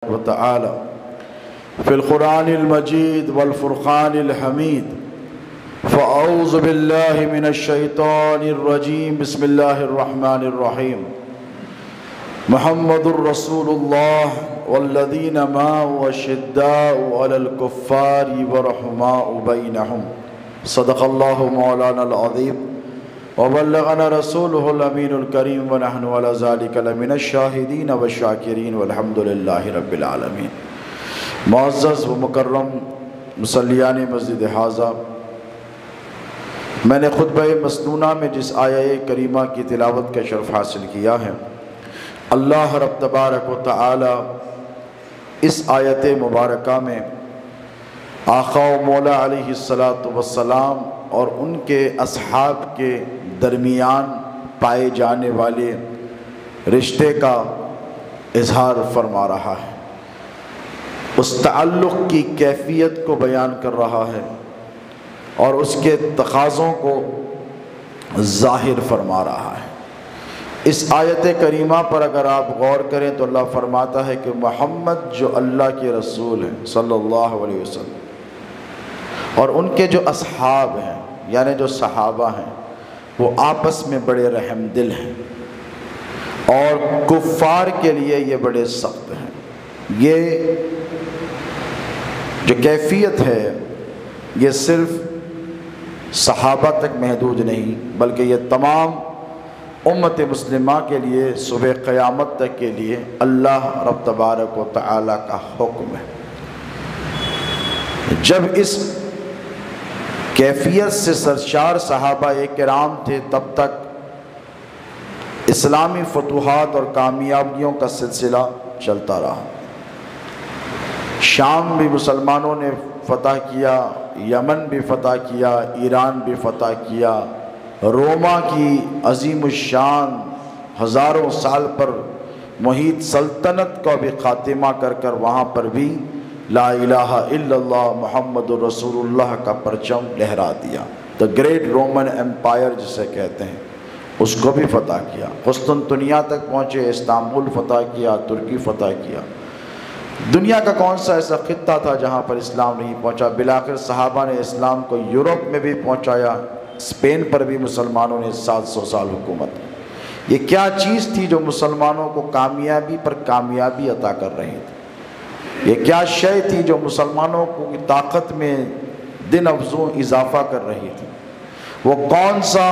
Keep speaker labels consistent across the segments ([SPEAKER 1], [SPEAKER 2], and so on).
[SPEAKER 1] وتعالى في القرآن المجيد والفرقان الحميد. فأعوذ بالله من الشيطان الرجيم. بسم الله الرحمن الرحيم. محمد رسول الله والذين معه أشداء على الكفار ورحماء بينهم. صدق الله مولانا العظيم وبلغنا رسوله الأمين الكريم ونحن على ذلك لمن الشاهدين والشاكرين والحمد لله رب العالمين. معزز و مکرم مصلیان مسجد حاضہ، میں نے خطبہ مسنونہ میں جس آیہ کریمہ کی تلاوت کا شرف حاصل کیا ہے، اللہ رب تبارک و تعالی اس آیت مبارکہ میں آقا و مولا علیہ السلام اور ان کے اصحاب کے درمیان پائے جانے والے رشتے کا اظہار فرما رہا ہے، اس تعلق کی کیفیت کو بیان کر رہا ہے اور اس کے تقاضوں کو ظاہر فرما رہا ہے۔ اس آیت کریمہ پر اگر آپ غور کریں تو اللہ فرماتا ہے کہ محمد جو اللہ کے رسول ہیں صلی اللہ علیہ وسلم اور ان کے جو اصحاب ہیں یعنی جو صحابہ ہیں وہ آپس میں بڑے رحم دل ہیں اور کفار کے لیے یہ بڑے سخت ہیں۔ یہ جو کیفیت ہے یہ صرف صحابہ تک محدود نہیں بلکہ یہ تمام امت مسلمہ کے لیے صبح قیامت تک کے لیے اللہ رب تبارک و تعالی کا حکم ہے۔ جب اس کیفیت سے سرشار صحابہ کرام تھے تب تک اسلامی فتوحات اور کامیابیوں کا سلسلہ چلتا رہا۔ شام بھی مسلمانوں نے فتح کیا، یمن بھی فتح کیا، ایران بھی فتح کیا، روما کی عظیم الشان ہزاروں سال پر محیط سلطنت کا بھی خاتمہ کر وہاں پر بھی لا الہ الا اللہ محمد رسول اللہ کا پرچم لہرا دیا۔ دا گریٹ رومن ایمپائر جسے کہتے ہیں اس کو بھی فتح کیا، قسطنطنیہ تک پہنچے، استنبول فتح کیا، ترکی فتح کیا۔ دنیا کا کون سا ایسا خطہ تھا جہاں پر اسلام نہیں پہنچا؟ بالآخر صحابہ نے اسلام کو یورپ میں بھی پہنچایا، اسپین پر بھی مسلمانوں نے 700 سال حکومت کی۔ یہ کیا چیز تھی جو مسلمانوں کو کامیابی پر کامیابی عطا کر رہی تھی؟ یہ کیا شے تھی جو مسلمانوں کو طاقت میں دن افزوں اضافہ کر رہی تھی؟ وہ کون سا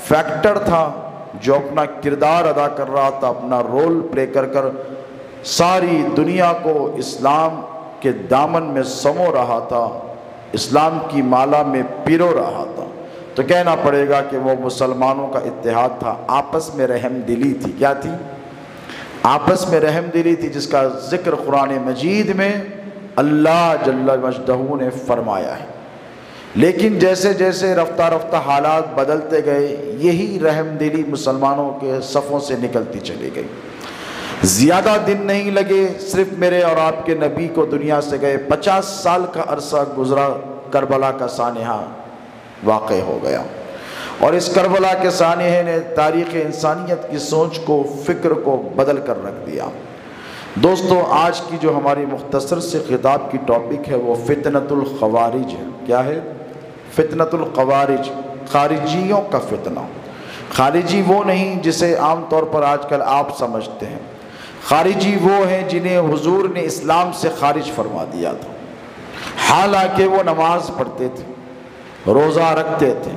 [SPEAKER 1] فیکٹر تھا جو اپنا کردار ادا کر رہا تھا، اپنا رول پلے کر ساری دنیا کو اسلام کے دامن میں سمو رہا تھا، اسلام کی مالا میں پیرو رہا تھا؟ تو کہنا پڑے گا کہ وہ مسلمانوں کا اتحاد تھا، آپس میں رحم دلی تھی۔ کیا تھی؟ آپس میں رحم دلی تھی، جس کا ذکر قرآن مجید میں اللہ جل مجدہ نے فرمایا ہے۔ لیکن جیسے جیسے رفتہ رفتہ حالات بدلتے گئے یہی رحم دلی مسلمانوں کے صفوں سے نکلتی چلی گئی۔ زیادہ دن نہیں لگے، صرف میرے اور آپ کے نبی کو دنیا سے گئے 50 سال کا عرصہ گزرا، کربلا کا سانحہ واقع ہو گیا اور اس کربلا کے سانحے نے تاریخ انسانیت کی سوچ کو، فکر کو بدل کر رکھ دیا۔ دوستو، آج کی جو ہماری مختصر سے خطاب کی ٹاپک ہے وہ فتنۃ الخوارج ہے۔ کیا ہے؟ فتنۃ الخوارج، خارجیوں کا فتنہ۔ خارجی وہ نہیں جسے عام طور پر آج کل آپ سمجھتے ہیں۔ خارجی وہ ہیں جنہیں حضور نے اسلام سے خارج فرما دیا تھا، حالانکہ وہ نماز پڑھتے تھے، روزہ رکھتے تھے،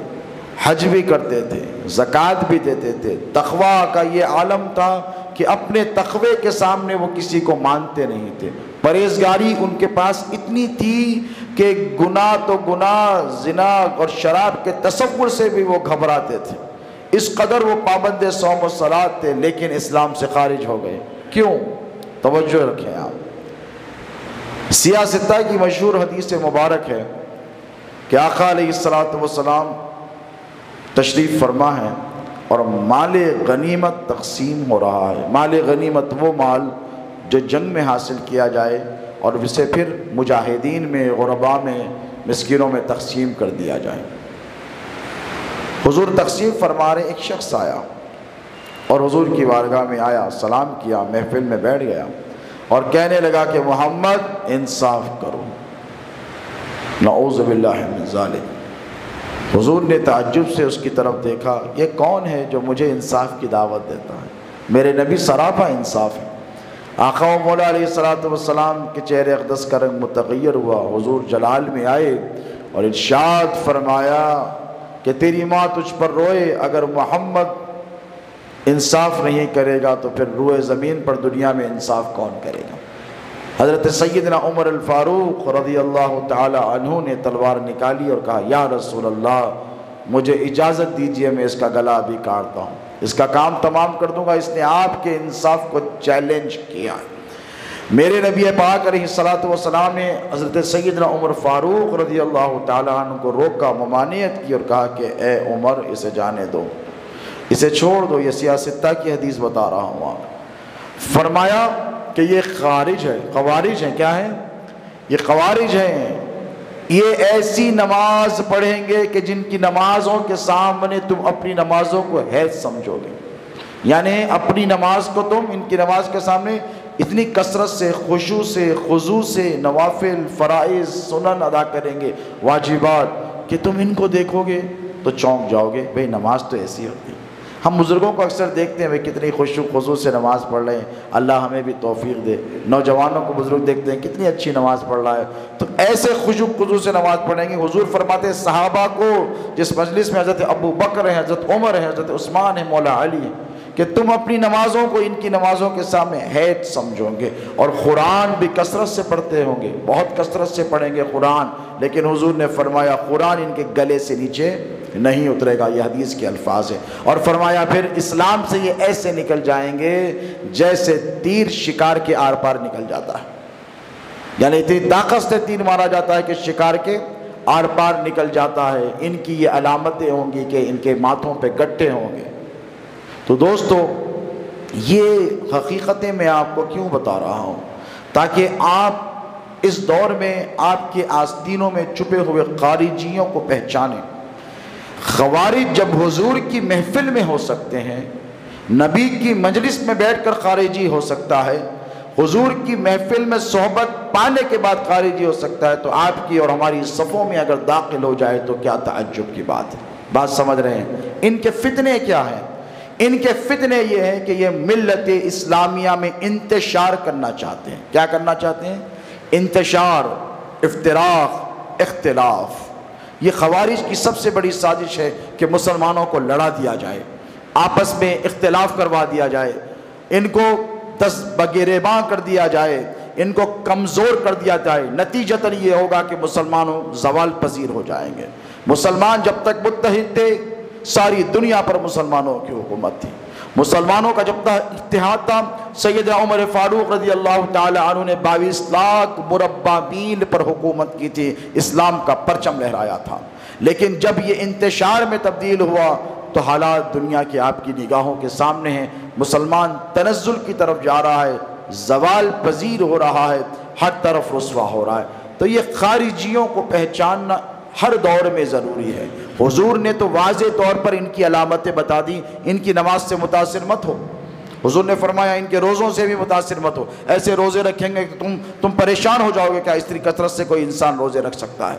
[SPEAKER 1] حج بھی کرتے تھے، زکوٰۃ بھی دیتے تھے۔ تقویٰ کا یہ عالم تھا کہ اپنے تقوی کے سامنے وہ کسی کو مانتے نہیں تھے۔ پرہیزگاری ان کے پاس اتنی تھی کہ گناہ تو گناہ، زنا اور شراب کے تصور سے بھی وہ گھبراتے تھے۔ اس قدر وہ پابند صوم و صلاۃ تھے، لیکن اسلام سے خارج ہو گئے۔ کیوں؟ توجہ رکھیں آپ۔ سیاہ ستہ کی مشہور حدیث مبارک ہے کہ آقا علیہ السلام تشریف فرما ہے اور مال غنیمت تقسیم ہو رہا ہے۔ مال غنیمت وہ مال جو جنگ میں حاصل کیا جائے اور اسے پھر مجاہدین میں، غرباء میں، مسکینوں میں تقسیم کر دیا جائے۔ حضور تقسیم فرما رہے، ایک شخص آیا اور حضور کی بارگاہ میں آیا، سلام کیا، محفل میں بیٹھ گیا اور کہنے لگا کہ محمد انصاف کرو۔ نعوذ باللہ من ذالک۔ حضور نے تعجب سے اس کی طرف دیکھا، یہ کون ہے جو مجھے انصاف کی دعوت دیتا ہے؟ میرے نبی سراپا انصاف ہے۔ آقا و مولا علیہ السلام کے چہرے اقدس کا رنگ متغیر ہوا، حضور جلال میں آئے اور ارشاد فرمایا کہ تیری ماں تجھ پر روئے، اگر محمد انصاف نہیں کرے گا تو پھر روئے زمین پر دنیا میں انصاف کون کرے گا؟ حضرت سیدنا عمر الفاروق رضی اللہ تعالی عنہ نے تلوار نکالی اور کہا یا رسول اللہ مجھے اجازت دیجئے، میں اس کا گلا ابھی کاٹتا ہوں، اس کا کام تمام کر دوں گا۔ اس نے آپ کے انصاف کو چیلنج کیا ہے۔ میرے نبی پاک علیہ السلام نے حضرت سیدنا عمر فاروق رضی اللہ تعالی عنہ کو روکا، ممانعت کی اور کہا کہ اے عمر اسے جانے دو، اسے چھوڑ دو، یہ سیاستہ کی حدیث بتا رہا ہوں۔ فرمایا کہ یہ خارج ہے، خوارج ہیں۔ کیا ہے یہ؟ خوارج ہیں۔ یہ ایسی نماز پڑھیں گے کہ جن کی نمازوں کے سامنے تم اپنی نمازوں کو حیض سمجھو گے، یعنی اپنی نماز کو تم ان کی نماز کے سامنے اتنی کثرت سے، خشوع سے، خضوع سے نوافل، فرائض، سنن ادا کریں گے، واجبات، کہ تم ان کو دیکھو گے تو چونک جاؤ گے۔ بھئی نماز تو ایسی ہوتی ہے۔ ہم بزرگوں کو اکثر دیکھتے ہیں کتنی خشوع خضوع سے نماز پڑھ رہے ہیں، اللہ ہمیں بھی توفیق دے۔ نوجوانوں کو بزرگ دیکھتے ہیں کتنی اچھی نماز پڑھ رہا ہے، تو ایسے خشوع خضوع سے نماز پڑھیں گے۔ حضور فرماتے ہیں صحابہ کو جس مجلس میں حضرت ابو بکر ہیں، حضرت عمر ہیں، حضرت عثمان ہیں، مولا علی ہیں، کہ تم اپنی نمازوں کو ان کی نمازوں کے سامنے حید سمجھو گے، اور قرآن بھی کثرت سے پڑھتے ہوں گے، بہت کثرت سے پڑھیں گے قرآن، لیکن حضور نے فرمایا قرآن ان کے گلے سے نیچے نہیں اترے گا۔ یہ حدیث کے الفاظ ہیں۔ اور فرمایا پھر اسلام سے یہ ایسے نکل جائیں گے جیسے تیر شکار کے آر پار نکل جاتا ہے، یعنی اتنی طاقت سے تیر مارا جاتا ہے کہ شکار کے آر پار نکل جاتا ہے۔ ان کی یہ علامتیں ہوں گی کہ ان کے ماتھوں پہ گٹھے ہوں گے۔ تو دوستو یہ حقیقتیں میں آپ کو کیوں بتا رہا ہوں؟ تاکہ آپ اس دور میں آپ کے آستینوں میں چھپے ہوئے خارجیوں کو پہچانیں۔ خوارج جب حضور کی محفل میں ہو سکتے ہیں، نبی کی مجلس میں بیٹھ کر خارجی ہو سکتا ہے، حضور کی محفل میں صحبت پانے کے بعد خارجی ہو سکتا ہے، تو آپ کی اور ہماری صفوں میں اگر داخل ہو جائے تو کیا تعجب کی بات ہے۔ بات سمجھ رہے ہیں؟ ان کے فتنے کیا ہیں؟ ان کے فتنے یہ ہیں کہ یہ ملت اسلامیہ میں انتشار کرنا چاہتے ہیں۔ کیا کرنا چاہتے ہیں؟ انتشار، افتراق، اختلاف۔ یہ خوارج کی سب سے بڑی سازش ہے کہ مسلمانوں کو لڑا دیا جائے، آپس میں اختلاف کروا دیا جائے، ان کو دست بگریباں کر دیا جائے، ان کو کمزور کر دیا جائے۔ نتیجتاً یہ ہوگا کہ مسلمانوں زوال پذیر ہو جائیں گے۔ مسلمان جب تک متحد تھے ساری دنیا پر مسلمانوں کی حکومت تھی۔ مسلمانوں کا جب تک اتحاد تھا، سیدنا عمر فاروق رضی اللہ تعالی عنہ نے 22 لاکھ مربع میل پر حکومت کی تھی، اسلام کا پرچم لہرایا تھا۔ لیکن جب یہ انتشار میں تبدیل ہوا تو حالات دنیا کی آپ کی نگاہوں کے سامنے ہیں۔ مسلمان تنزل کی طرف جا رہا ہے، زوال پذیر ہو رہا ہے، ہر طرف رسوا ہو رہا ہے۔ تو یہ خارجیوں کو پہچاننا ہر دور میں ضروری ہے۔ حضور نے تو واضح طور پر ان کی علامتیں بتا دی، ان کی نماز سے متاثر مت ہو۔ حضور نے فرمایا ان کے روزوں سے بھی متاثر مت ہو، ایسے روزے رکھیں گے کہ تم پریشان ہو جاؤ گے، کیا اس طرح کثرت سے کوئی انسان روزے رکھ سکتا ہے؟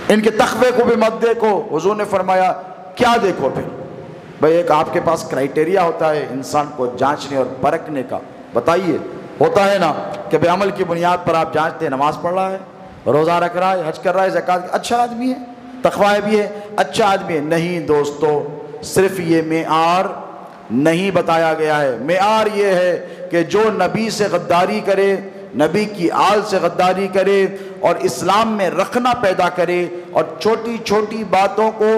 [SPEAKER 1] ان کے تقوی کو بھی مت دیکھو۔ حضور نے فرمایا کیا دیکھو پھر؟ بھئی ایک آپ کے پاس کرائیٹیریا ہوتا ہے انسان کو جانچنے اور پرکھنے کا، بتائیے ہوتا ہے نا کہ بے عمل کی بنیاد پر آپ جانچتے ہیں نماز پڑھ رہا ہے، روزہ رکھ رہا ہے، حج کر رہا ہے، زکوٰۃ، اچھا آدمی ہے، تقوی بھی ہے، اچھا آدمی ہے۔ نہیں دوستو، صرف یہ معیار نہیں بتایا گیا ہے۔ معیار یہ ہے کہ جو نبی سے غداری کرے، نبی کی آل سے غداری کرے اور اسلام میں رکھنا پیدا کرے اور چھوٹی چھوٹی باتوں کو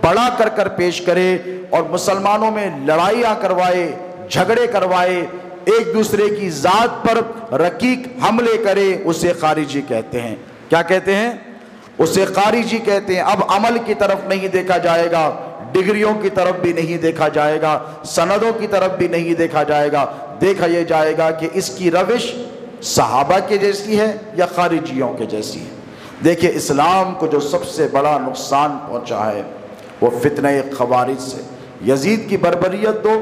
[SPEAKER 1] بڑا کر کر پیش کرے اور مسلمانوں میں لڑائیاں کروائے، جھگڑے کروائے، ایک دوسرے کی ذات پر رقیق حملے کرے، اسے خارجی کہتے ہیں۔ کیا کہتے ہیں؟ اسے خارجی کہتے ہیں۔ اب عمل کی طرف نہیں دیکھا جائے گا، ڈگریوں کی طرف بھی نہیں دیکھا جائے گا، سندوں کی طرف بھی نہیں دیکھا جائے گا، دیکھا یہ جائے گا کہ اس کی روش صحابہ کے جیسی ہے یا خارجیوں کے جیسی ہے۔ دیکھیں اسلام کو جو سب سے بڑا نقصان پہنچا ہے وہ فتنہ خوارج سے۔ یزید کی بربریت دو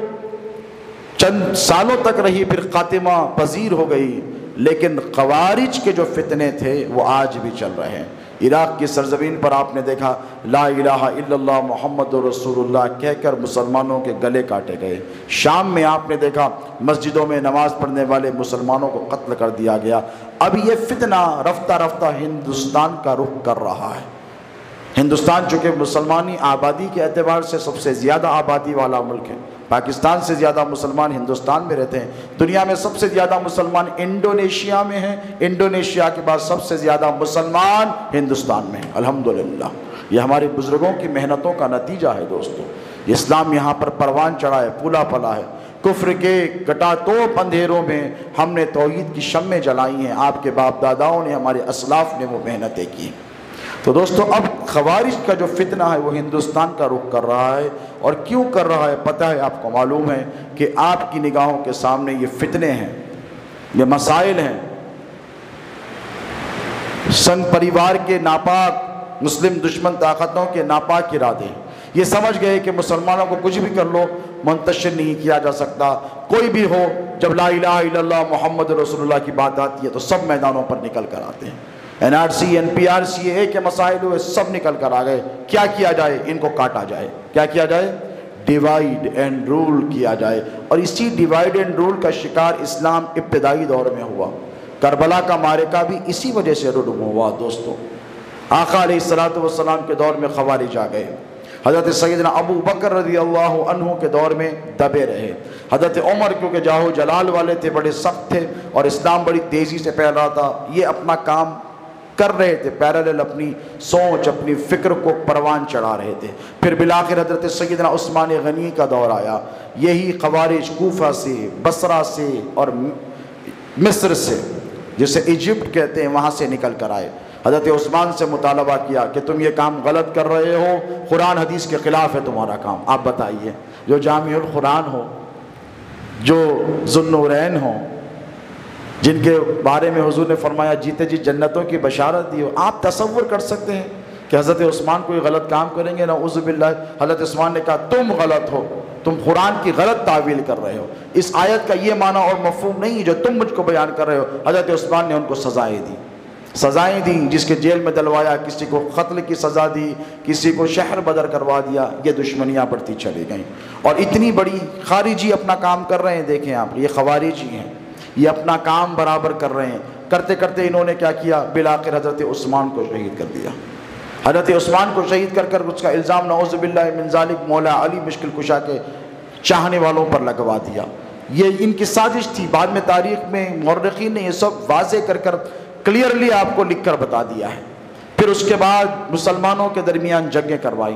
[SPEAKER 1] چند سالوں تک رہی، پھر خاتمہ پذیر ہو گئی، لیکن خوارج کے جو فتنے تھے وہ آج بھی چل رہے ہیں۔ عراق کی سرزمین پر آپ نے دیکھا لا الہ الا اللہ محمد رسول اللہ کہہ کر مسلمانوں کے گلے کاٹے گئے۔ شام میں آپ نے دیکھا مسجدوں میں نماز پڑھنے والے مسلمانوں کو قتل کر دیا گیا۔ اب یہ فتنہ رفتہ رفتہ ہندوستان کا رخ کر رہا ہے۔ ہندوستان چونکہ مسلمانی آبادی کے اعتبار سے سب سے زیادہ آبادی والا ملک ہے، پاکستان سے زیادہ مسلمان ہندوستان میں رہتے ہیں۔ دنیا میں سب سے زیادہ مسلمان انڈونیشیا میں ہیں، انڈونیشیا کے بعد سب سے زیادہ مسلمان ہندوستان میں ہیں۔ الحمدللہ یہ ہمارے بزرگوں کی محنتوں کا نتیجہ ہے دوستو۔ اسلام یہاں پر پروان چڑھا ہے، پھولا پلا ہے۔ کفر کے گٹا توپ اندھیروں میں ہم نے توحید کی شمعیں جلائی ہیں، آپ کے باپ داداؤں نے، ہمارے اسلاف نے وہ محنتیں کی۔ تو دوستو اب خوارج کا جو فتنہ ہے وہ ہندوستان کا رخ کر رہا ہے، اور کیوں کر رہا ہے پتہ ہے آپ کو، معلوم ہے کہ آپ کی نگاہوں کے سامنے یہ فتنے ہیں، یہ مسائل ہیں۔ سنگ پریوار کے ناپاک مسلم دشمن طاقتوں کے ناپاک ارادے، یہ سمجھ گئے کہ مسلمانوں کو کچھ بھی کر لو منتشر نہیں کیا جا سکتا، کوئی بھی ہو، جب لا الہ الا اللہ محمد رسول اللہ کی بات آتی ہے تو سب میدانوں پر نکل کر آتے ہیں۔ NRC NPRCA کے مسائل ہوئے، سب نکل کر آ گئے۔ کیا کیا جائے؟ ان کو کاٹا جائے۔ کیا کیا جائے؟ ڈیوائیڈ اینڈ رول کیا جائے۔ اور اسی ڈیوائیڈ اینڈ رول کا شکار اسلام ابتدائی دور میں ہوا۔ کربلا کا معرکہ بھی اسی وجہ سے رونما ہوا دوستو۔ آقا علیہ السلام کے دور میں خوارج آ گئے، حضرت سیدنا ابو بکر رضی اللہ عنہ کے دور میں دبے رہے، حضرت عمر کیونکہ جاہو جلال والے تھے، بڑے سخت تھے، اور اسلام بڑی تیزی سے پھیل رہا تھا، یہ اپنا کام کر رہے تھے، پیرالل اپنی سوچ اپنی فکر کو پروان چڑھا رہے تھے۔ پھر بالآخر حضرت سیدنا عثمان غنی کا دور آیا، یہی خوارج کوفہ سے، بصرہ سے اور مصر سے، جسے ایجپٹ کہتے ہیں، وہاں سے نکل کر آئے۔ حضرت عثمان سے مطالبہ کیا کہ تم یہ کام غلط کر رہے ہو، قرآن حدیث کے خلاف ہے تمہارا کام، آپ بتائیے۔ جو جامع القرآن ہو، جو ذو النورین ہو، جن کے بارے میں حضور نے فرمایا جیتے جی جنتوں کی بشارت دی ہو، آپ تصور کر سکتے ہیں کہ حضرت عثمان کوئی غلط کام کریں گے؟ نعوذ باللہ۔ حضرت عثمان نے کہا تم غلط ہو، تم قرآن کی غلط تعویل کر رہے ہو، اس آیت کا یہ معنی اور مفہوم نہیں جو تم مجھ کو بیان کر رہے ہو۔ حضرت عثمان نے ان کو سزائیں دی، جس کے جیل میں دلوایا، کسی کو قتل کی سزا دی، کسی کو شہر بدر کروا دیا۔ یہ دشمنیاں بڑھتی چلی گئیں، اور اتنی بڑی خارجی اپنا کام کر رہے ہیں۔ دیکھیں آپ، یہ خوارجی ہیں، یہ اپنا کام برابر کر رہے ہیں۔ کرتے کرتے انہوں نے کیا کیا؟ بالآخر حضرت عثمان کو شہید کر دیا۔ حضرت عثمان کو شہید کر کر اس کا الزام نعوذ باللہ من ذالک مولا علی مشکل کشا کے چاہنے والوں پر لگوا دیا۔ یہ ان کی سازش تھی۔ بعد میں تاریخ میں مورخین نے یہ سب واضح کر کر کلیئرلی آپ کو لکھ کر بتا دیا ہے۔ پھر اس کے بعد مسلمانوں کے درمیان جنگیں کروائی،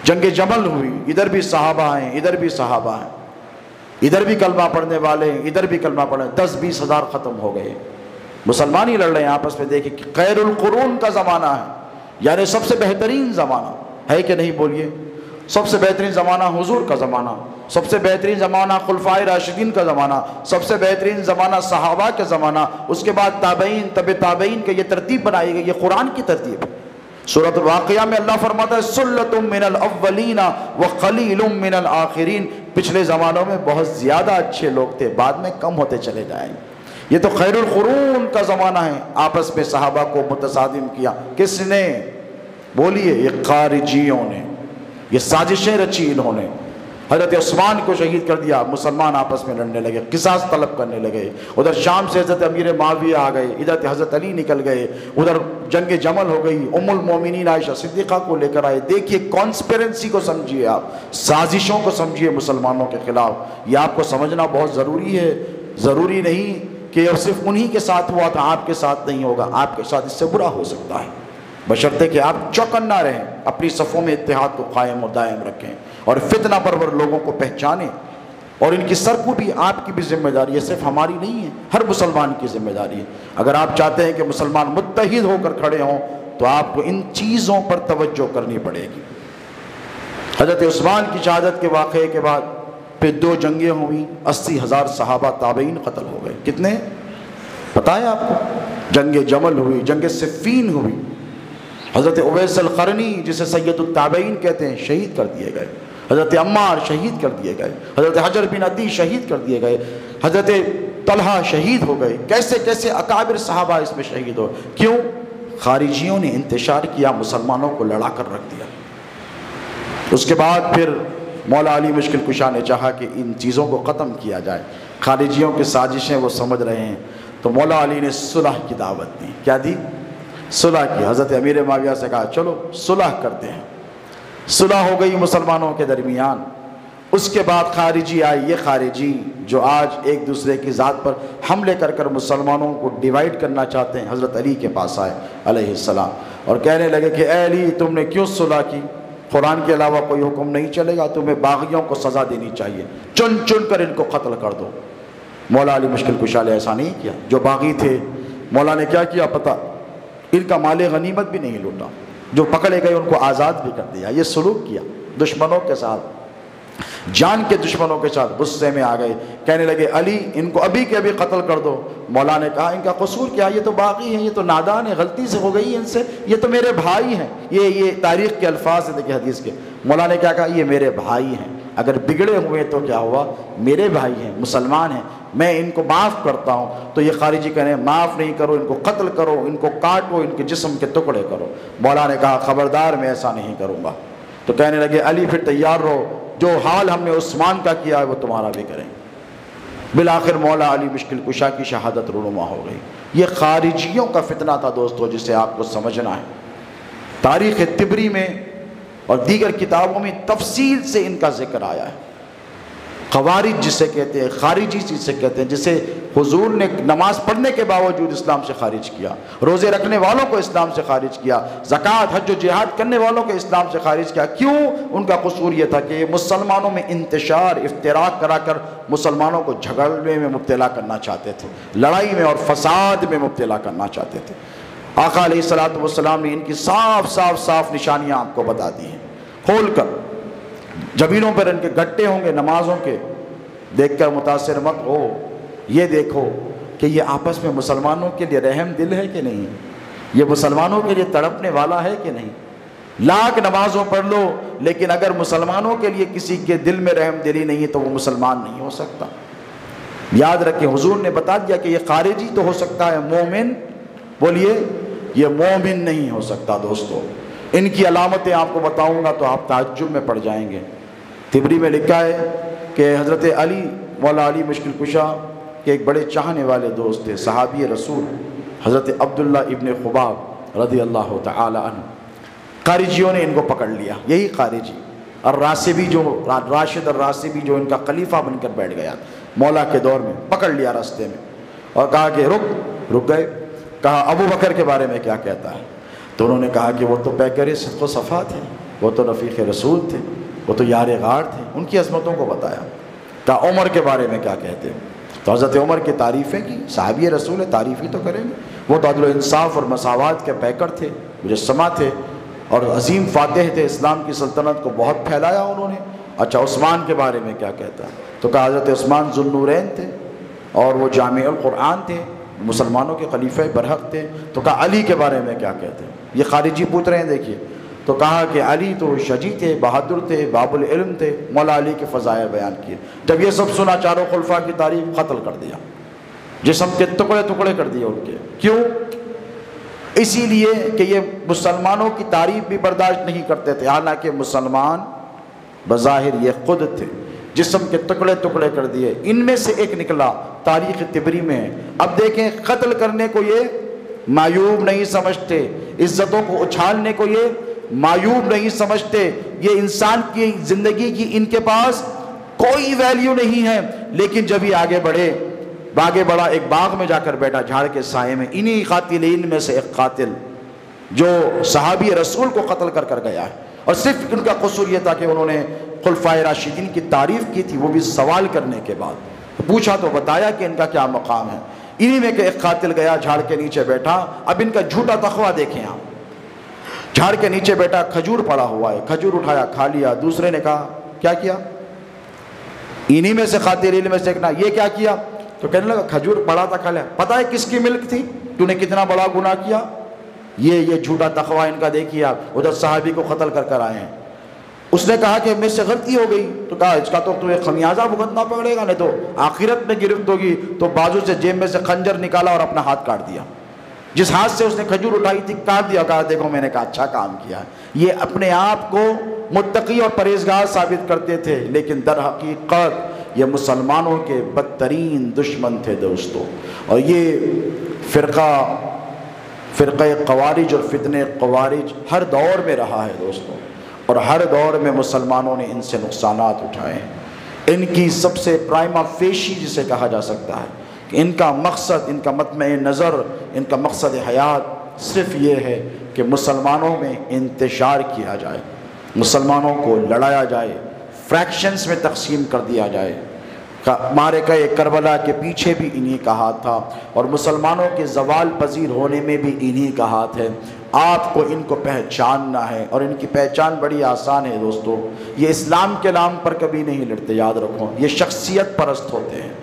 [SPEAKER 1] جنگ جمل ہوئی، ادھر بھی صحابہ ہیں، ادھر بھی صحابہ ہیں، ادھر بھی کلمہ پڑھنے والے ہیں، ادھر بھی کلمہ پڑھنے، 10-20 ہزار ختم ہو گئے۔ مسلمان ہی لڑ رہے ہیں آپس میں۔ دیکھیں کہ خیر القرون کا زمانہ ہے، یعنی سب سے بہترین زمانہ ہے کہ نہیں؟ بولیے۔ سب سے بہترین زمانہ حضور کا زمانہ، سب سے بہترین زمانہ خلفائے راشدین کا زمانہ، سب سے بہترین زمانہ صحابہ کا زمانہ، اس کے بعد تابعین، تبع تابعین کی یہ ترتیب بنائی گئی، یہ قرآن کی ترتیب ہے۔ سورۃ الواقعہ میں اللہ فرماتا ہے سلۃ من الاولین وقلیل من الآخرین، پچھلے زمانوں میں بہت زیادہ اچھے لوگ تھے، بعد میں کم ہوتے چلے جائیں۔ یہ تو خیر القرون کا زمانہ ہے۔ آپس میں صحابہ کو متصادم کیا، کس نے؟ بولیے، یہ خارجیوں نے، یہ سازشیں رچی انہوں نے۔ حضرت عثمان کو شہید کر دیا، مسلمان آپس میں لڑنے لگے، قصاص طلب کرنے لگے۔ ادھر شام سے حضرت امیر معاویہ آ گئے، ادھر حضرت علی نکل گئے، ادھر جنگ جمل ہو گئی، ام المومنین عائشہ صدیقہ کو لے کر آئے۔ دیکھیے کانسپیرنسی کو سمجھیے، آپ سازشوں کو سمجھیے مسلمانوں کے خلاف۔ یہ آپ کو سمجھنا بہت ضروری ہے۔ ضروری نہیں کہ یہ صرف انہی کے ساتھ ہوا تھا، آپ کے ساتھ نہیں ہوگا، آپ کے ساتھ اس سے برا ہو سکتا ہے، بشرطے کہ آپ چوکنا رہیں، اپنی صفوں میں اتحاد کو قائم و دائم رکھیں، اور فتنہ پرور لوگوں کو پہچانیں، اور ان کی سرکوبی آپ کی بھی ذمہ داری ہے، صرف ہماری نہیں ہے، ہر مسلمان کی ذمہ داری ہے۔ اگر آپ چاہتے ہیں کہ مسلمان متحد ہو کر کھڑے ہوں تو آپ کو ان چیزوں پر توجہ کرنی پڑے گی۔ حضرت عثمان کی شہادت کے واقعے کے بعد پھر 2 جنگیں ہوئیں، 80,000 صحابہ تابعین قتل ہو گئے۔ کتنے پتہ ہے آپ کو؟ جنگ جمل ہوئی، جنگ صفین ہوئی، حضرت اویس القرنی جسے سید التابعین کہتے ہیں شہید کر دیے گئے۔ حضرت عمار شہید کر دیے گئے، حضرت حجر بن عدی شہید کر دیے گئے، حضرت طلحہ شہید ہو گئے، کیسے کیسے اکابر صحابہ اس میں شہید ہو. کیوں؟ خارجیوں نے انتشار کیا، مسلمانوں کو لڑا کر رکھ دیا. اس کے بعد پھر مولا علی مشکل کشا نے چاہا کہ ان چیزوں کو ختم کیا جائے، خارجیوں کی سازشیں وہ سمجھ رہے ہیں. تو مولا علی نے صلح کی دعوت دی. کیا دی؟ صلح کی. حضرت امیر معاویہ سے کہا چلو صلح کرتے ہیں. صلح ہو گئی مسلمانوں کے درمیان. اس کے بعد خارجی آئے. یہ خارجی جو آج ایک دوسرے کی ذات پر حملے کر کر مسلمانوں کو ڈیوائیڈ کرنا چاہتے ہیں، حضرت علی کے پاس آئے علیہ السلام اور کہنے لگے کہ اے علی، تم نے کیوں صلح کی؟ قرآن کے علاوہ کوئی حکم نہیں چلے گا، تمہیں باغیوں کو سزا دینی چاہیے، چن چن کر ان کو قتل کر دو. مولا علی مشکل کشا نے ایسا نہیں کیا. جو باغی تھے مولا نے کیا کیا پتہ؟ ان کا مال غنیمت بھی نہیں لوٹا، جو پکڑے گئے ان کو آزاد بھی کر دیا. یہ سلوک کیا دشمنوں کے ساتھ، جان کے دشمنوں کے ساتھ. غصے میں آ گئے، کہنے لگے علی ان کو ابھی کے ابھی قتل کر دو. مولا نے کہا ان کا قصور کیا؟ یہ تو باغی ہیں، یہ تو نادان ہے، غلطی سے ہو گئی ان سے، یہ تو میرے بھائی ہیں. یہ تاریخ کے الفاظ ہیں، دیکھیں حدیث کے. مولا نے کیا کہا؟ یہ میرے بھائی ہیں، اگر بگڑے ہوئے تو کیا ہوا؟ میرے بھائی ہیں، مسلمان ہیں، میں ان کو معاف کرتا ہوں. تو یہ خارجی کہنے معاف نہیں کرو، ان کو قتل کرو، ان کو کاٹو، ان کے جسم کے ٹکڑے کرو. مولا نے کہا خبردار، میں ایسا نہیں کروں گا. تو کہنے لگے علی پھر تیار رہو، جو حال ہم نے عثمان کا کیا ہے وہ تمہارا بھی کریں. بالآخر مولا علی مشکل کشا کی شہادت رونما ہو گئی. یہ خارجیوں کا فتنہ تھا دوستو، جسے آپ کو سمجھنا ہے. تاریخ طبری میں اور دیگر کتابوں میں تفصیل سے ان کا ذکر آیا ہے. خوارج جسے کہتے ہیں، خارجی جسے کہتے ہیں، جسے حضور نے نماز پڑھنے کے باوجود اسلام سے خارج کیا، روزے رکھنے والوں کو اسلام سے خارج کیا، زکوٰۃ حج و جہاد کرنے والوں کو اسلام سے خارج کیا. کیوں؟ ان کا قصور یہ تھا کہ مسلمانوں میں انتشار افتراق کرا کر مسلمانوں کو جھگڑنے میں مبتلا کرنا چاہتے تھے، لڑائی میں اور فساد میں مبتلا کرنا چاہتے تھے. آقا علیہ الصلوۃ والسلام نے ان کی صاف نشانیاں آپ کو بتا دی ہیں کھول کر. جبینوں پر ان کے گٹے ہوں گے نمازوں کے، دیکھ کر متاثر مت ہو. یہ دیکھو کہ یہ آپس میں مسلمانوں کے لیے رحم دل ہے کہ نہیں، یہ مسلمانوں کے لیے تڑپنے والا ہے کہ نہیں. لاکھ نمازوں پڑھ لو، لیکن اگر مسلمانوں کے لیے کسی کے دل میں رحم دلی نہیں ہے تو وہ مسلمان نہیں ہو سکتا. یاد رکھیں حضور نے بتا دیا کہ یہ خارجی تو ہو سکتا ہے، مومن بولیے یہ مومن نہیں ہو سکتا. دوستو ان کی علامتیں آپ کو بتاؤں گا تو آپ تعجب میں پڑ جائیں گے. طبری میں لکھا ہے کہ حضرت علی مولا علی مشکل کشا کے ایک بڑے چاہنے والے دوست تھے، صحابی رسول حضرت عبداللہ ابن خباب رضی اللہ تعالی عنہ. خارجیوں نے ان کو پکڑ لیا. یہی خارجی الراسبی جو راشد الراسبی جو ان کا خلیفہ بن کر بیٹھ گیا مولا کے دور میں، پکڑ لیا راستے میں اور کہا کہ رک گئے. کہا ابو بکر کے بارے میں کیا کہتا ہے؟ تو انہوں نے کہا کہ وہ تو پیکر صدق و صفا تھے، وہ تو رفیق رسول تھے، وہ تو یار غار تھے. ان کی عظمتوں کو بتایا. کہا عمر کے بارے میں کیا کہتے ہیں؟ تو حضرت عمر کی تعریفیں کی. صحابی رسول ہے، تعریف ہی تو کریں گے. وہ تو عدل و انصاف اور مساوات کے پیکر تھے، مجسمہ تھے اور عظیم فاتح تھے. اسلام کی سلطنت کو بہت پھیلایا انہوں نے. اچھا عثمان کے بارے میں کیا کہتا ہے؟ تو کہا حضرت عثمان ذو النورین تھے اور وہ جامع القرآن تھے، مسلمانوں کے خلیفہ برحق تھے. تو کہا علی کے بارے میں کیا کہتے ہیں؟ یہ خارجی پوچھ رہے ہیں. دیکھیے تو کہا کہ علی تو شجی تھے، بہادر تھے، باب العلم تھے. مولا علی کے فضائل بیان کیے. جب یہ سب سنا چاروں خلفاء کی تعریف، قتل کر دیا، جسم کے ٹکڑے ٹکڑے کر دیے ان کے. کیوں؟ اسی لیے کہ یہ مسلمانوں کی تعریف بھی برداشت نہیں کرتے تھے، حالانکہ مسلمان بظاہر یہ خود تھے. جسم کے ٹکڑے ٹکڑے کر دیے. ان میں سے ایک نکلا، تاریخ طبری میں ہے. اب دیکھیں قتل کرنے کو یہ معیوب نہیں سمجھتے، عزتوں کو اچھالنے کو یہ معیوب نہیں سمجھتے. یہ انسان کی زندگی کی ان کے پاس کوئی ویلیو نہیں ہے. لیکن جب یہ آگے بڑھا، ایک باغ میں جا کر بیٹھا جھاڑ کے سائے میں. انہی قاتلین میں سے ایک قاتل جو صحابی رسول کو قتل کر گیا ہے، اور صرف ان کا قصور یہ تھا کہ انہوں نے خلفائے راشدین کی تعریف کی تھی، وہ بھی سوال کرنے کے بعد. پوچھا تو بتایا کہ ان کا کیا مقام ہے. انہی میں کہ ایک قاتل گیا، جھاڑ کے نیچے بیٹھا. اب ان کا جھوٹا تقویٰ دیکھیں آپ. جھاڑ کے نیچے بیٹھا، کھجور پڑا ہوا ہے، کھجور اٹھایا کھا لیا. دوسرے نے کہا کیا کیا؟ انہی میں سے قاتلین میں سے ایک نا، یہ کیا کیا؟ تو کہنے لگا کھجور پڑا تھا کھا لیا. پتہ ہے کس کی ملک تھی؟ تو نے کتنا بڑا گناہ کیا. یہ جھوٹا تقویٰ ان کا دیکھیے آپ. ادھر صحابی کو قتل کر آئے ہیں. اس نے کہا کہ مجھ سے غلطی ہو گئی، تو کہا اس کا تو تمہیں خمیازہ بھگتنا پڑے گا، نہیں تو آخرت میں گرفت ہوگی۔ تو بازو سے جیب میں سے خنجر نکالا اور اپنا ہاتھ کاٹ دیا، جس ہاتھ سے اس نے کھجور اٹھائی تھی کاٹ دیا، کہا دیکھو میں نے کہا اچھا کام کیا۔ یہ اپنے آپ کو متقی اور پرہیزگار ثابت کرتے تھے، لیکن در حقیقت یہ مسلمانوں کے بدترین دشمن تھے دوستو۔ اور یہ فرقہ خوارج اور فتنہ خوارج ہر دور میں رہا ہے دوستو، اور ہر دور میں مسلمانوں نے ان سے نقصانات اٹھائے ہیں۔ ان کی سب سے پرائما فیشی جسے کہا جا سکتا ہے کہ ان کا مقصد، ان کا مطمع نظر، ان کا مقصد حیات صرف یہ ہے کہ مسلمانوں میں انتشار کیا جائے، مسلمانوں کو لڑایا جائے، فریکشنز میں تقسیم کر دیا جائے۔ معرکہ کربلا کے پیچھے بھی انہی کا ہاتھ تھا، اور مسلمانوں کے زوال پذیر ہونے میں بھی انہی کا ہاتھ ہے۔ آپ کو ان کو پہچاننا ہے، اور ان کی پہچان بڑی آسان ہے دوستو۔ یہ اسلام کے نام پر کبھی نہیں لڑتے، یاد رکھو، یہ شخصیت پرست ہوتے ہیں۔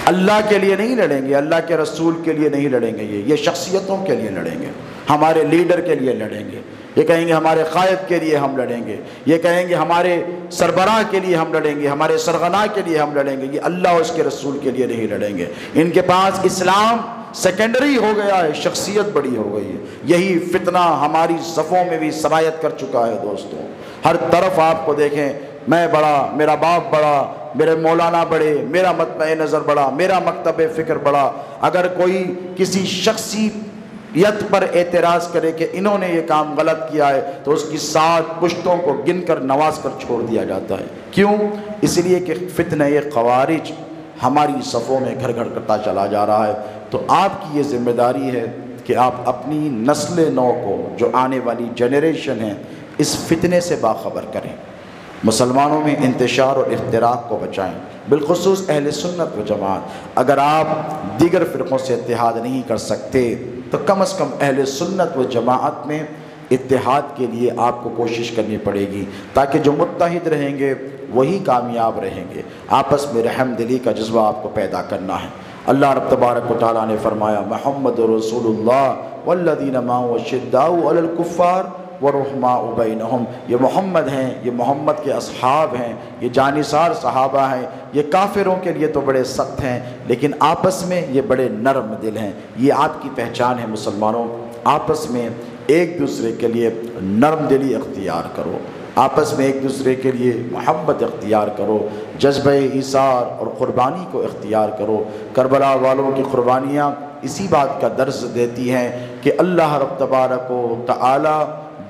[SPEAKER 1] اللہ کے لیے نہیں لڑیں گے، اللہ کے رسول کے لیے نہیں لڑیں گے، یہ شخصیتوں کے لیے لڑیں گے، ہمارے لیڈر کے لیے لڑیں گے، یہ کہیں گے ہمارے قائد کے لیے ہم لڑیں گے، یہ کہیں گے ہمارے سربراہ کے لیے ہم لڑیں گے، ہمارے سرغنا کے لیے ہم لڑیں گے، یہ اللہ اور اس کے رسول کے لیے نہیں لڑیں گے۔ ان کے پاس اسلام سیکنڈری ہو گیا ہے، شخصیت بڑی ہو گئی ہے۔ یہی فتنہ ہماری صفوں میں بھی سرایت کر چکا ہے دوستو۔ ہر طرف آپ کو دیکھیں، میں بڑا، میرا باپ بڑا، میرے مولانا بڑے، میرا مطمع نظر بڑا، میرا مکتب فکر بڑا۔ اگر کوئی کسی شخصیت پر اعتراض کرے کہ انہوں نے یہ کام غلط کیا ہے، تو اس کی 7 پشتوں کو گن کر نواز کر چھوڑ دیا جاتا ہے۔ کیوں؟ اس لیے کہ فتنہ خوارج ہماری صفوں میں گھر گھر کرتا چلا جا رہا ہے۔ تو آپ کی یہ ذمہ داری ہے کہ آپ اپنی نسل نو کو، جو آنے والی جنریشن ہے، اس فتنے سے باخبر کریں، مسلمانوں میں انتشار اور اختراق کو بچائیں، بالخصوص اہل سنت و جماعت۔ اگر آپ دیگر فرقوں سے اتحاد نہیں کر سکتے تو کم از کم اہل سنت و جماعت میں اتحاد کے لیے آپ کو کوشش کرنی پڑے گی، تاکہ جو متحد رہیں گے وہی کامیاب رہیں گے۔ آپس میں رحم دلی کا جذبہ آپ کو پیدا کرنا ہے۔ اللہ رب تبارک و تعالیٰ نے فرمایا، محمد رسول اللہ والذین معہ اشداء علی الکفار ورحماء بینہم۔ یہ محمد ہیں، یہ محمد کے اصحاب ہیں، یہ جانثار صحابہ ہیں، یہ کافروں کے لیے تو بڑے سخت ہیں، لیکن آپس میں یہ بڑے نرم دل ہیں۔ یہ آپ کی پہچان ہے مسلمانوں، آپس میں ایک دوسرے کے لیے نرم دلی اختیار کرو، آپس میں ایک دوسرے کے لیے محبت اختیار کرو، جذبہ ایثار اور قربانی کو اختیار کرو۔ کربلا والوں کی قربانیاں اسی بات کا درس دیتی ہیں کہ اللہ رب تبارک و تعالی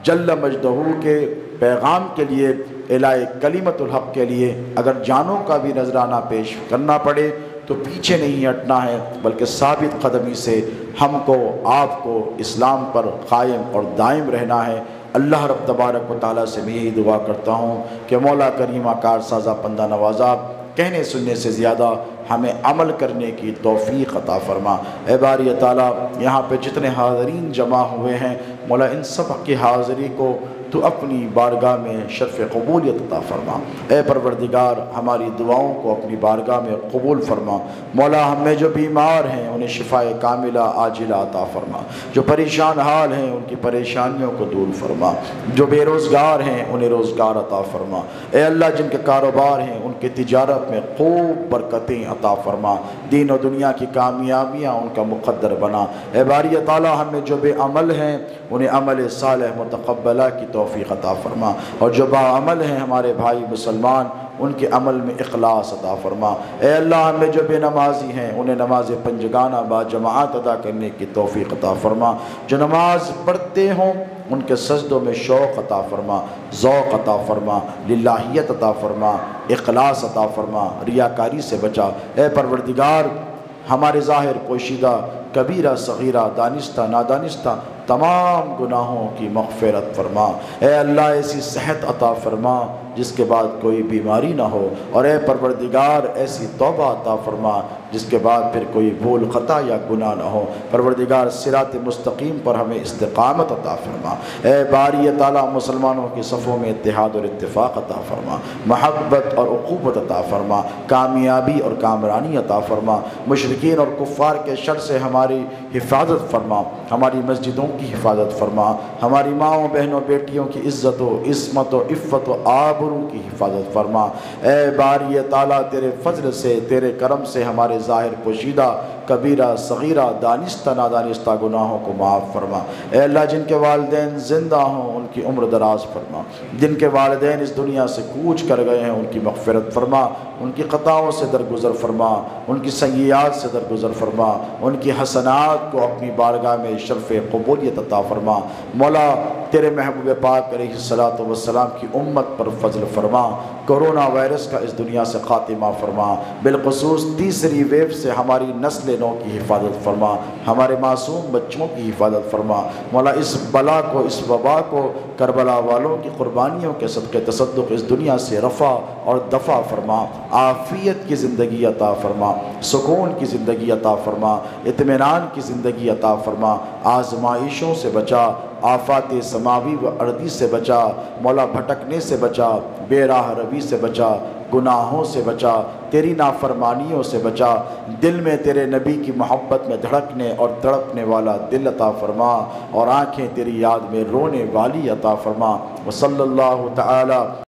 [SPEAKER 1] جل مجدہ کے پیغام کے لیے، اعلاء کلمت الحق کے لیے اگر جانوں کا بھی نذرانہ پیش کرنا پڑے تو پیچھے نہیں ہٹنا ہے، بلکہ ثابت قدمی سے ہم کو، آپ کو اسلام پر قائم اور دائم رہنا ہے۔ اللہ رب تبارک و تعالیٰ سے میں یہی دعا کرتا ہوں کہ مولا کریمہ کار سازہ پندہ نوازہ، کہنے سننے سے زیادہ ہمیں عمل کرنے کی توفیق عطا فرما۔ اے باری تعالیٰ، یہاں پہ جتنے حاضرین جمع ہوئے ہیں، مولا ان سب کی حاضری کو تو اپنی بارگاہ میں شرف قبولیت عطا فرما۔ اے پروردگار، ہماری دعاؤں کو اپنی بارگاہ میں قبول فرما۔ مولا ہم میں جو بیمار ہیں انہیں شفاء کاملہ عاجلہ عطا فرما، جو پریشان حال ہیں ان کی پریشانیوں کو دور فرما، جو بے روزگار ہیں انہیں روزگار عطا فرما۔ اے اللہ، جن کے کاروبار ہیں ان کی تجارت میں خوب برکتیں عطا فرما، دین و دنیا کی کامیابیاں ان کا مقدر بنا۔ اے باری تعالیٰ، ہم میں جو بے عمل ہیں انہیں عمل صالح متقبلہ کی توفیق عطا فرما، اور جو با عمل ہیں ہمارے بھائی مسلمان ان کے عمل میں اخلاص عطا فرما۔ اے اللہ، ہم میں جو بے نمازی ہیں انہیں نماز پنجگانہ با جماعت ادا کرنے کی توفیق عطا فرما، جو نماز پڑھتے ہوں ان کے سجدوں میں شوق عطا فرما، ذوق عطا فرما، للہیت عطا فرما، اخلاص عطا فرما، ریاکاری سے بچا۔ اے پروردگار، ہمارے ظاہر پوشیدہ، کبیرہ صغیرہ، دانستہ نادانستہ تمام گناہوں کی مغفرت فرما۔ اے اللہ، ایسی صحت عطا فرما جس کے بعد کوئی بیماری نہ ہو، اور اے پروردگار ایسی توبہ عطا فرما جس کے بعد پھر کوئی بھول خطا یا گناہ نہ ہو۔ پروردگار صراط مستقیم پر ہمیں استقامت عطا فرما۔ اے باری تعالیٰ مسلمانوں کی صفوں میں اتحاد اور اتفاق عطا فرما، محبت اور اخوت عطا فرما، کامیابی اور کامرانی عطا فرما، مشرکین اور کفار کے شر سے ہماری حفاظت فرما، ہماری مسجدوں کی حفاظت فرما، ہماری ماؤں بہنوں بیٹیوں کی عزت و عصمت و عفت و آبرو کی حفاظت فرما۔ اے باری تعالیٰ تیرے فضل سے، تیرے کرم سے ہمارے ظاہر پوشیدہ کبیرہ صغیرہ دانستہ نادانستہ گناہوں کو معاف فرما۔ اے اللہ جن کے والدین زندہ ہوں ان کی عمر دراز فرما، جن کے والدین اس دنیا سے کوچ کر گئے ہیں ان کی مغفرت فرما، ان کی خطاؤں سے درگزر فرما، ان کی سیئات سے درگزر فرما، ان کی حسنات کو اپنی بارگاہ میں شرف قبولیت عطا فرما۔ مولا تیرے محبوب پاک علیہ الصلوۃ والسلام کی امت پر فضل فرما، کرونا وائرس کا اس دنیا سے خاتمہ فرما، بالخصوص تیسری ویو سے ہماری نسل نو کی حفاظت فرما، ہمارے معصوم بچوں کی حفاظت فرما۔ مولا اس بلا کو، اس وبا کو کربلا والوں کی قربانیوں کے صدقے تصدق اس دنیا سے رفع اور دفع فرما، عافیت کی زندگی عطا فرما، سکون کی زندگی عطا فرما، اطمینان کی زندگی عطا فرما، آزمائشوں سے بچا، آفات سماوی و ارضی سے بچا، مولا بھٹکنے سے بچا، بے راہ روی سے بچا، گناہوں سے بچا، تیری نافرمانیوں سے بچا، دل میں تیرے نبی کی محبت میں دھڑکنے اور تڑپنے والا دل عطا فرما، اور آنکھیں تیری یاد میں رونے والی عطا فرما۔ وصلی اللہ تعالی